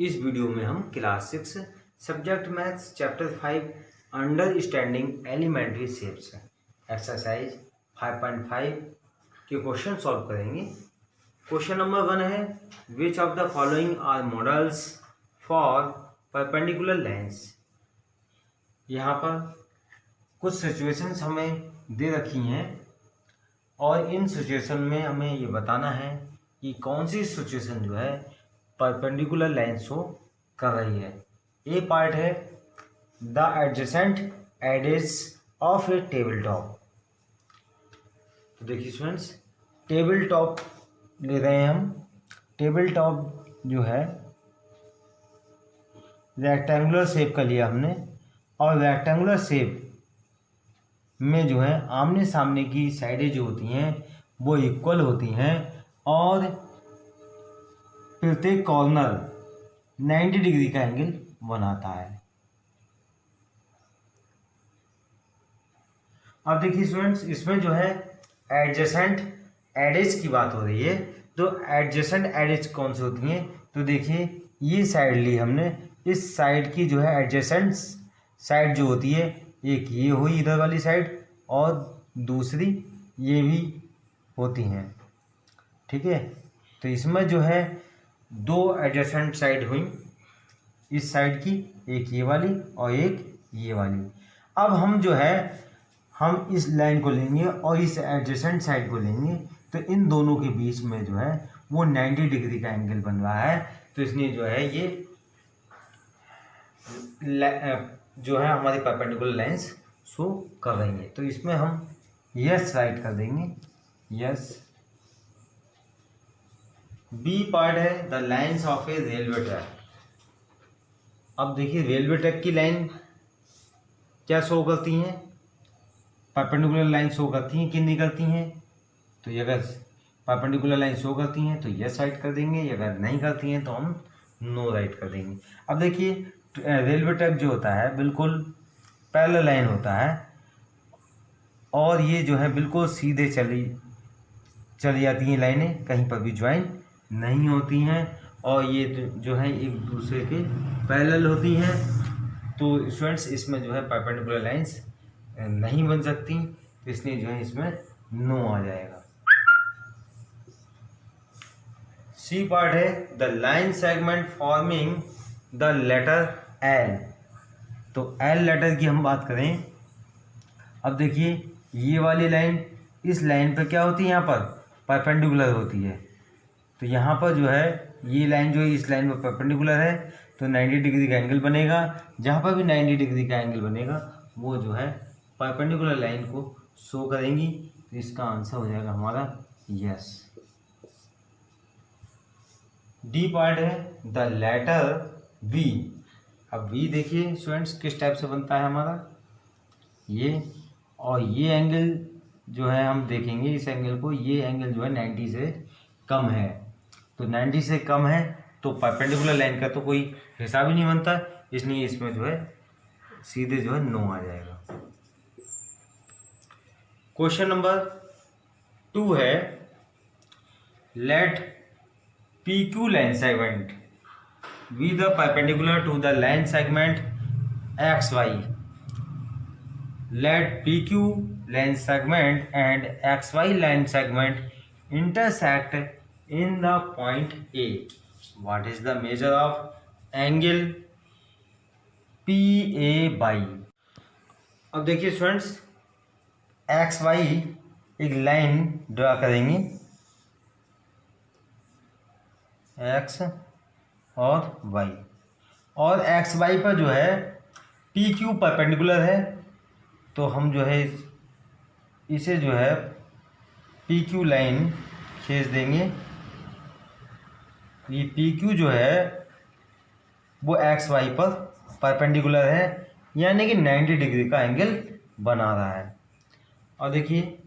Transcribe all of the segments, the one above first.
इस वीडियो में हम class 6 subject maths chapter 5 understanding elementary shapes exercise 5.5 के क्वेश्चन सॉल्व करेंगे। क्वेश्चन नंबर 1 है which of the following are models for perpendicular lines. यहाँ पर कुछ सिचुएशंस हमें दे रखी हैं और इन सिचुएशन में हमें ये बताना है कि कौन सी सिचुएशन जो है परपेंडिकुलर लाइन शो कर रही है। ए पार्ट है the adjacent edges of a table top. तो देखिए स्टूडेंट्स, टेबल टॉप ले रहे हैं हम। टेबल टॉप जो है रेक्टेंगुलर शेप का लिया हमने और रेक्टेंगुलर शेप में जो है आमने सामने की साइडें जो होती हैं वो इक्वल होती हैं और प्रत्येक कॉर्नर 90 डिग्री का एंगल बनाता है। अब देखिए स्टूडेंट्स, इसमें जो है एडजेसेंट एजेस की बात हो रही है। तो एडजेसेंट एजेस कौन सी होती हैं? तो देखिए ये साइड ली हमने, इस साइड की जो है एडजेसेंट साइड जो होती है, एक ये हुई इधर वाली साइड और दूसरी ये भी होती हैं। ठीक है, तो इसमें जो है दो एडजेसेंट साइड हुई, इस साइड की एक ये वाली और एक ये वाली। अब हम जो है हम इस लाइन को लेंगे और इस एडजेसेंट साइड को लेंगे, तो इन दोनों के बीच में जो है वो 90 डिग्री का एंगल बन रहा है। तो इसलिए जो है ये जो है हमारी परपेंडिकुलर लाइंस शो कर रही है। तो इसमें हम यस राइट कर देंगे, यस। बी पार्ट है the lines of A railway track. अब देखिए रेलवे ट्रैक की लाइन क्या शो करती हैं? परपेंडिकुलर लाइन शो करती हैं कि नहीं करती हैं? तो अगर परपेंडिकुलर लाइन शो करती हैं तो यस राइट कर देंगे, अगर नहीं करती हैं तो हम नो राइट कर देंगे। अब देखिए रेलवे ट्रैक जो होता है बिल्कुल पैरेलल लाइन होता है और ये जो है बिल्कुल सीधे चली जाती हैं लाइनें, कहीं पर भी ज्वाइन नहीं होती हैं और ये जो है एक दूसरे के पैरेलल होती हैं। तो स्टूडेंट्स इसमें जो है परपेंडिकुलर लाइंस नहीं बन सकती, तो इसलिए जो है इसमें नो आ जाएगा। सी पार्ट है the line segment forming the letter L. तो एल लेटर की हम बात करें, अब देखिए ये वाली लाइन इस लाइन पर क्या होती है, यहाँ पर परपेंडिकुलर होती है। तो यहाँ पर जो है ये लाइन जो है इस लाइन पर परपेंडिकुलर है, तो 90 डिग्री का एंगल बनेगा। जहाँ पर भी 90 डिग्री का एंगल बनेगा वो जो है परपेंडिकुलर लाइन को शो करेंगी। तो इसका आंसर हो जाएगा हमारा यस। डी पार्ट है द लेटर वी। अब वी देखिए स्टूडेंट्स किस टाइप से बनता है हमारा, ये और ये एंगल जो है हम देखेंगे इस एंगल को, ये एंगल जो है 90 से कम है। तो 90 से कम है तो परपेंडिकुलर लाइन का तो कोई हिसाब ही नहीं बनता, इसलिए इसमें जो है सीधे जो है नो आ जाएगा। क्वेश्चन नंबर 2 है let P Q line segment with the perpendicular to the line segment XY. Let PQ line segment and XY line segment intersect in the point A. What is the measure of angle PA by? अब देखिए students XY एक line draw करेंगे, X और y, और x Y पर जो है P Q perpendicular है, तो हम जो है इसे जो है पी क्यू लाइन खींच देंगे। ये पी क्यू जो है वो एक्स वाई पर परपेंडिकुलर है, यानी कि 90 डिग्री का एंगल बना रहा है। और देखिए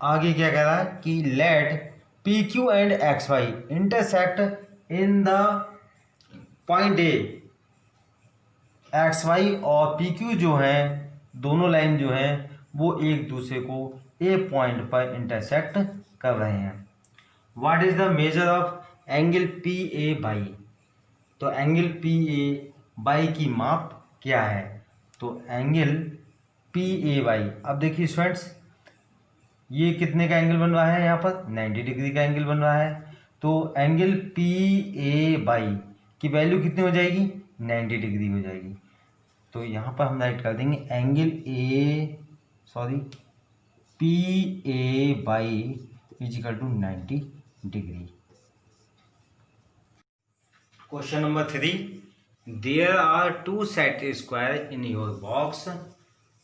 आगे क्या कह रहा है कि let P Q and X Y intersect in the point A. X Y और पी क्यू जो हैं दोनों लाइन जो हैं वो एक दूसरे को ए पॉइंट पर इंटरसेक्ट कर रहे हैं। What is the measure of angle P A by? तो एंगल पी ए बाई की माप क्या है? तो एंगल पी ए बाई, अब देखिए स्टूडेंट्स, ये कितने का एंगल बन रहा है? यहाँ पर 90 डिग्री का एंगल बन रहा है। तो एंगल पी ए बाई की वैल्यू कितनी हो जाएगी? 90 डिग्री हो जाएगी। तो यहाँ पर हम राइट कर देंगे angle P A Y is equal to 90 degree. Question number 3, there are 2 set square in your box.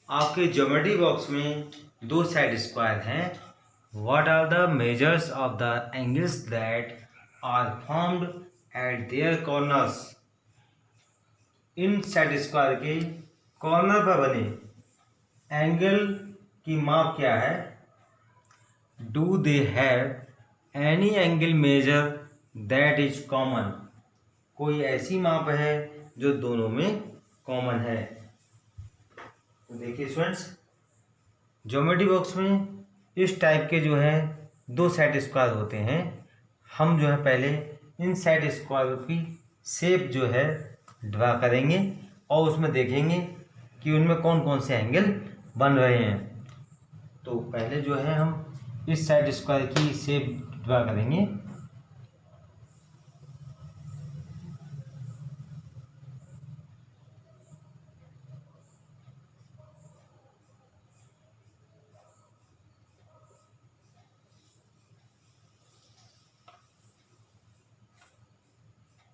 आपके ज्योमेट्री बॉक्स में 2 सेट स्क्वायर हैं। What are the measures of the angles that are formed at their corners. इन set square के corner पर बने angle की माप क्या है? Do they have any angle measure that is common. कोई ऐसी माप है जो दोनों में कॉमन है। तो देखिए स्टूडेंट्स, ज्योमेट्री बॉक्स में इस टाइप के जो है 2 सेट स्क्वायर होते हैं। हम जो है पहले इन सेट स्क्वायर की शेप जो है ड्रा करेंगे और उसमें देखेंगे कि उनमें कौन कौन से एंगल बन रहे हैं। तो पहले जो है हम इस सेट स्क्वायर की शेप ड्रा करेंगे।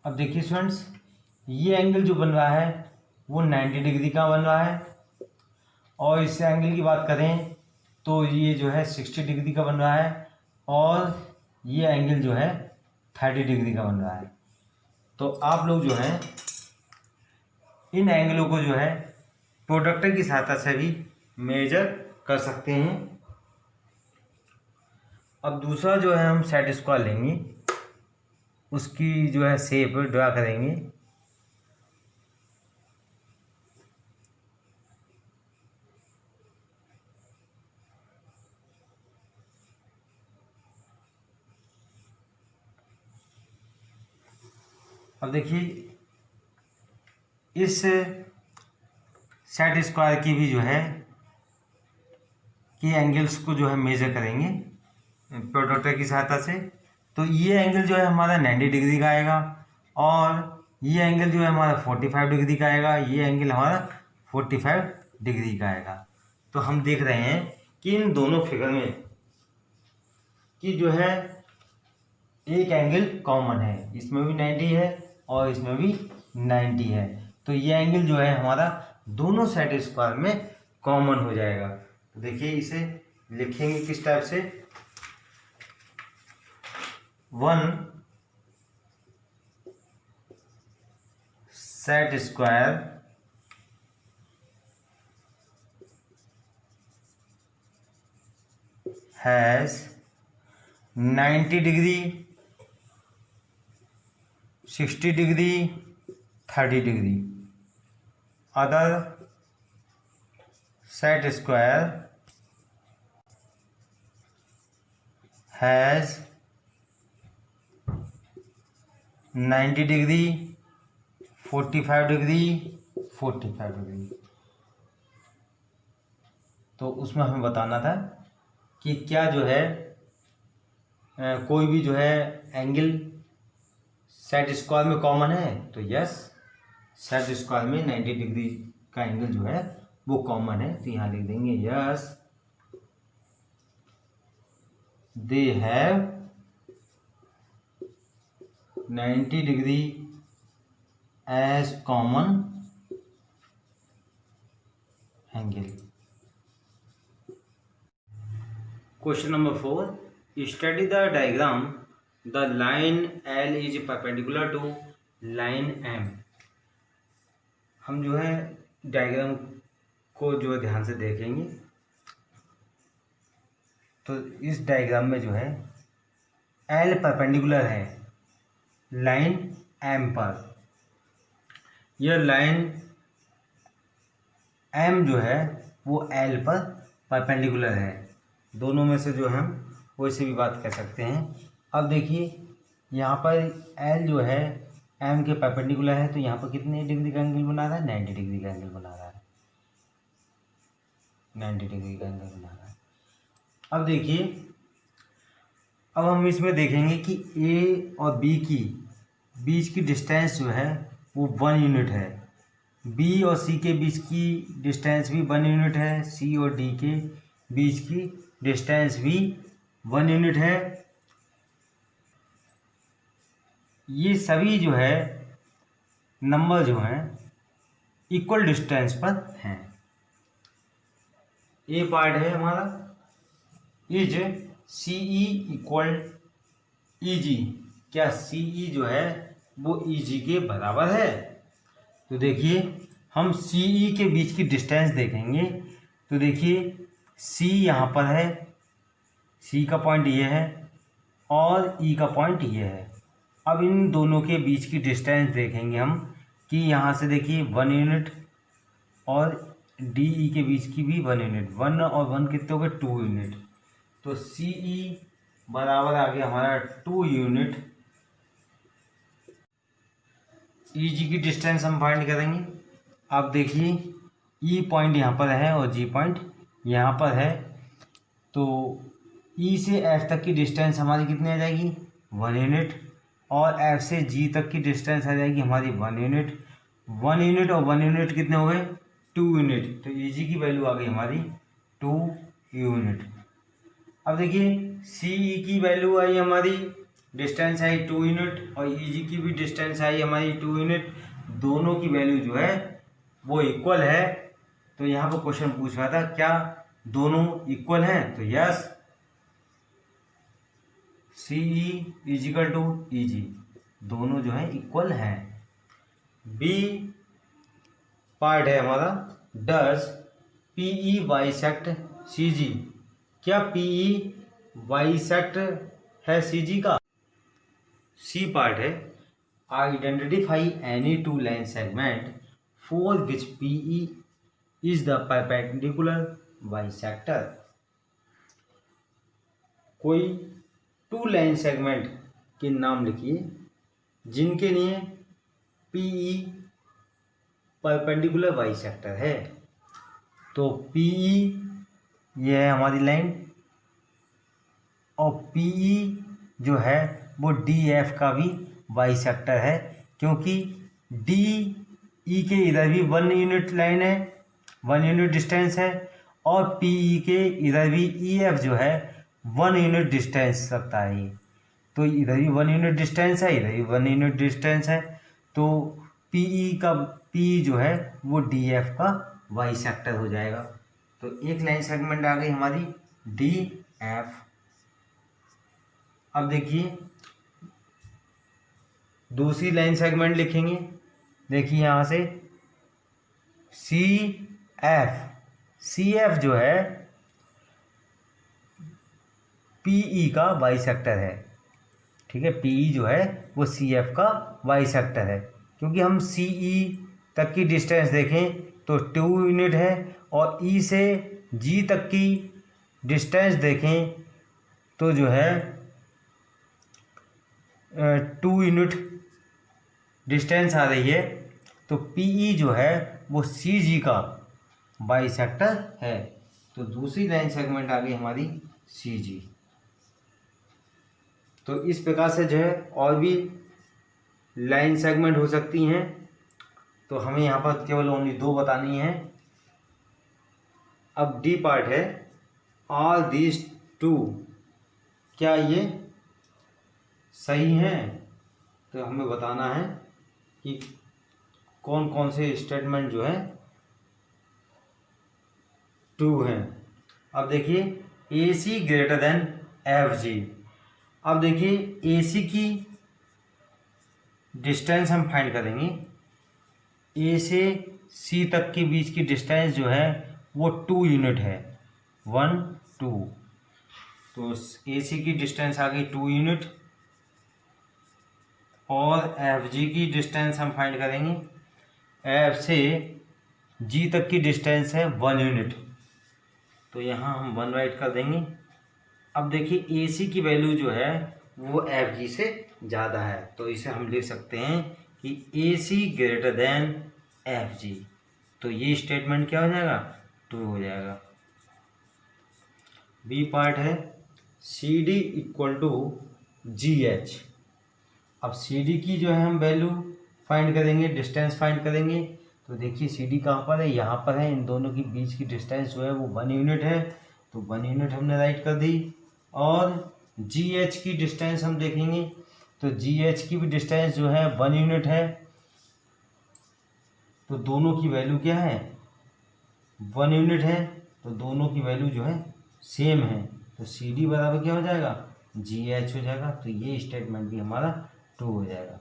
अब देखिए स्टूडेंट्स, ये एंगल जो बन रहा है वो 90 डिग्री का बन रहा है, और इस एंगल की बात करें तो ये जो है 60 डिग्री का बन रहा है, और ये एंगल जो है 30 डिग्री का बन रहा है। तो आप लोग जो है इन एंगलों को जो है प्रोडक्टर की सहायता से भी मेजर कर सकते हैं। अब दूसरा जो है हम सेट स्क्वायर लेंगे, उसकी जो है शेप ड्रा करेंगे। अब देखिए इस सेट स्क्वायर की भी जो है कि एंगल्स को जो है मेजर करेंगे प्रोडक्टर की सहायता से। तो ये एंगल जो है हमारा 90 डिग्री का आएगा, और ये एंगल जो है हमारा 45 डिग्री का आएगा, ये एंगल हमारा 45 डिग्री का आएगा। तो हम देख रहे हैं कि इन दोनों फिगर में कि जो है एक एंगल कॉमन है, इसमें भी 90 है और इसमें भी 90 है। तो ये एंगल जो है हमारा दोनों सेट स्क्वायर में कॉमन हो जाएगा। तो देखिए इसे लिखेंगे किस टाइप से? 1 set square has 90 degree, 60 degree, 30 degree. Other set square has 90 degree, 45 degree, 45 degree. तो उसमें हमें बताना था कि क्या जो है कोई भी जो है एंगल सेट स्क्वायर में कॉमन है। तो यस, सेट स्क्वायर में 90 डिग्री का एंगल जो है वो कॉमन है। तो यहाँ लिख देंगे yes they have 90 degree as common angle. Question number 4, study the diagram the line L is perpendicular to line M। हम जो है डायग्राम को जो ध्यान से देखेंगे तो इस डायग्राम में जो है L परपेंडिकुलर है लाइन M पर। यह लाइन M जो है वो L पर परपेंडिकुलर है। दोनों में से जो हम वैसे भी बात कर सकते हैं। अब देखिए यहाँ पर L जो है एम के परपेंडिकुलर है, तो यहाँ पर कितने डिग्री का एंगल बना रहा है, 90 डिग्री का एंगल बना रहा है, 90 डिग्री का एंगल बना रहा है। अब देखिए, अब हम इसमें देखेंगे कि ए और बी की बीच की डिस्टेंस जो है वो 1 यूनिट है, बी और सी के बीच की डिस्टेंस भी 1 यूनिट है, सी और डी के बीच की डिस्टेंस भी 1 यूनिट है। ये सभी जो है नंबर जो हैं इक्वल डिस्टेंस पर हैं। ए पार्ट है हमारा इज सी ई इक्वल ई जी, क्या सी ई जो है वो ई जी के बराबर है? तो देखिए, हम सी ई के बीच की डिस्टेंस देखेंगे, तो देखिए सी यहाँ पर है, सी का पॉइंट ये है और ई का पॉइंट ये है। अब इन दोनों के बीच की डिस्टेंस देखेंगे हम कि यहाँ से देखिए 1 यूनिट और डी ई के बीच की भी 1 यूनिट, 1 और 1 कितने हो गए, 2 यूनिट। तो सी ई बराबर आ गया हमारा 2 यूनिट। ई जी की डिस्टेंस हम फाइंड करेंगे। अब देखिए ई पॉइंट यहाँ पर है और जी पॉइंट यहाँ पर है, तो ई से एफ तक की डिस्टेंस हमारी कितनी आ जाएगी, 1 यूनिट, और एफ से जी तक की डिस्टेंस आ जाएगी हमारी 1 यूनिट। 1 यूनिट और 1 यूनिट कितने हो गए, 2 यूनिट। तो ई जी की वैल्यू आ गई हमारी 2 यूनिट। अब देखिए सी ई की वैल्यू आई हमारी, डिस्टेंस आई 2 यूनिट, और ई जी की भी डिस्टेंस आई हमारी 2 यूनिट। दोनों की वैल्यू जो है वो इक्वल है। तो यहाँ पर क्वेश्चन पूछ रहा था क्या दोनों इक्वल हैं, तो yes, C E equal to E G, दोनों जो है इक्वल हैं। बी पार्ट है हमारा, does P E bisect C G, क्या पी ई बाइसेक्ट है सी जी का? सी पार्ट है, identify any two line segment for which P E is the perpendicular bisector. कोई 2 लाइन सेगमेंट के नाम लिखिए जिनके लिए पी ई परपेंडिकुलर बाइसेक्टर है। तो पी ई ये है हमारी लाइन, और पी ई जो है वो डी एफ का भी बाइसेक्टर है, क्योंकि डी ई के इधर भी 1 यूनिट लाइन है, 1 यूनिट डिस्टेंस है, और पी ई के इधर भी ई एफ जो है 1 यूनिट डिस्टेंस रखता है ये। तो इधर भी 1 यूनिट डिस्टेंस है, इधर भी 1 यूनिट डिस्टेंस है, तो पी ई जो है वो डी एफ का बाइसेक्टर हो जाएगा। तो एक लाइन सेगमेंट आ गई हमारी डी एफ। अब देखिए दूसरी लाइन सेगमेंट लिखेंगे, देखिए यहाँ से सी एफ जो है पीई का बाइसेक्टर है, ठीक है, पीई जो है वो सी एफ का बाइसेक्टर है, क्योंकि हम सी ई तक की डिस्टेंस देखें तो 2 यूनिट है, और ई से जी तक की डिस्टेंस देखें तो जो है 2 यूनिट डिस्टेंस आ रही है। तो पीई जो है वो सी जी का बाइसेक्टर है। तो दूसरी लाइन सेगमेंट आ गई हमारी सी जी। तो इस प्रकार से जो है और भी लाइन सेगमेंट हो सकती हैं, तो हमें यहाँ पर केवल ओनली 2 बतानी है। अब डी पार्ट है, आर दिस 2, क्या ये सही हैं? तो हमें बताना है कि कौन कौन से स्टेटमेंट जो है ट्रू हैं। अब देखिए ए सी ग्रेटर देन एफ जी। अब देखिए ए सी की डिस्टेंस हम फाइंड करेंगे, ए से सी तक के बीच की डिस्टेंस जो है वो 2 यूनिट है, 1 2। तो ए सी की डिस्टेंस आ गई 2 यूनिट, और एफ जी की डिस्टेंस हम फाइंड करेंगे, एफ से जी तक की डिस्टेंस है 1 यूनिट, तो यहाँ हम 1 राइट कर देंगे। अब देखिए ए सी की वैल्यू जो है वो एफ जी से ज़्यादा है, तो इसे हम लिख सकते हैं कि ए सी ग्रेटर देन एफ जी, तो ये स्टेटमेंट क्या हो जाएगा, ट्रू हो जाएगा। बी पार्ट है C D equal to G H. अब सी डी की जो है हम वैल्यू फाइंड करेंगे, डिस्टेंस फाइंड करेंगे। तो देखिए सी डी कहाँ पर है, यहाँ पर है। इन दोनों के बीच की डिस्टेंस जो है वो 1 यूनिट है, तो 1 यूनिट हमने राइट कर दी। और जी एच की डिस्टेंस हम देखेंगे, तो जी एच की भी डिस्टेंस जो है 1 यूनिट है, तो दोनों की वैल्यू क्या है, 1 यूनिट है, तो दोनों की वैल्यू जो है सेम है। तो सी डी बराबर क्या हो जाएगा, जी एच हो जाएगा। तो ये स्टेटमेंट भी हमारा ट्रू हो जाएगा।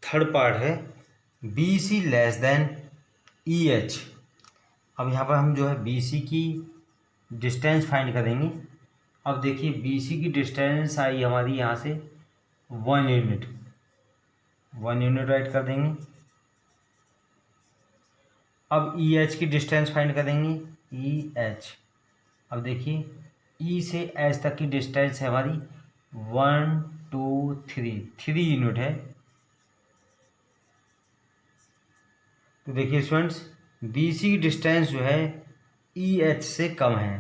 थर्ड पार्ट है B C less than E H. अब यहाँ पर हम जो है बी सी की डिस्टेंस फाइंड करेंगे। अब देखिए बी सी की डिस्टेंस आई हमारी यहाँ से 1 यूनिट, 1 यूनिट राइट कर देंगे। अब ई एच की डिस्टेंस फाइंड करेंगे, ई एच। अब देखिए ई से एच तक की डिस्टेंस है हमारी 1 2 3 यूनिट है। तो देखिए स्टूडेंट्स बी सी की डिस्टेंस जो है ई एच से कम है,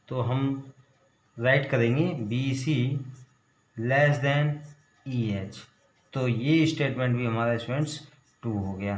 तो हम राइट करेंगे B C less than E H. तो ये स्टेटमेंट भी हमारा स्टूडेंट्स ट्रू हो गया।